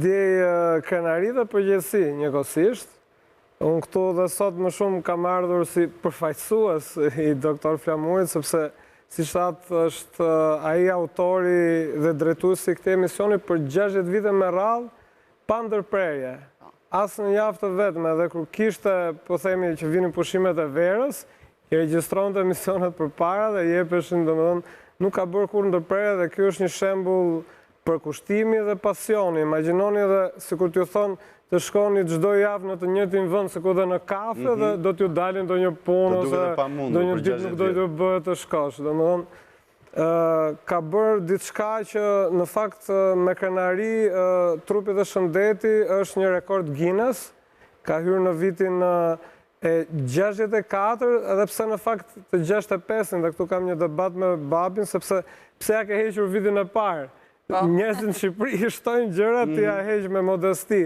djej krenari dhe përgjithësi njëkohësisht. Unë këtu dhe sot më shumë kam ardhur si përfaqësues i doktor Flamurit, sepse si thatë është ai autori dhe drejtuesi i këtij emisioni për 60 vite me radhë pa ndërprerje. Asë në javë të vetme dhe kur kishte, po themi që vinin pushimet e verës, i regjistronte emisionet përpara dhe jepeshin, domethënë, nuk ka bërë kur ndërprerje dhe ky është një shembull përkushtimi dhe pasioni. Imagjinoni edhe sikur t'ju thonë të shkoni çdo javë në të njëjtin vend, sikur dhe në kafe dhe do t'ju dalin ndonjë punë ose ndonjë ditë nuk do t'ju bëhet të shkosh. Domethënë, ka bërë diçka që në fakt me krenari trupi dhe shëndeti është një rekord Guinness, ka hyrë në vitin 64, edhe pse në fakt të 65-in, dhe këtu kam një debat me babin, sepse pse ja ke hequr vitin e parë. Njerëzit në Shqipëri shtojnë gjëra ti ja heq me modesti.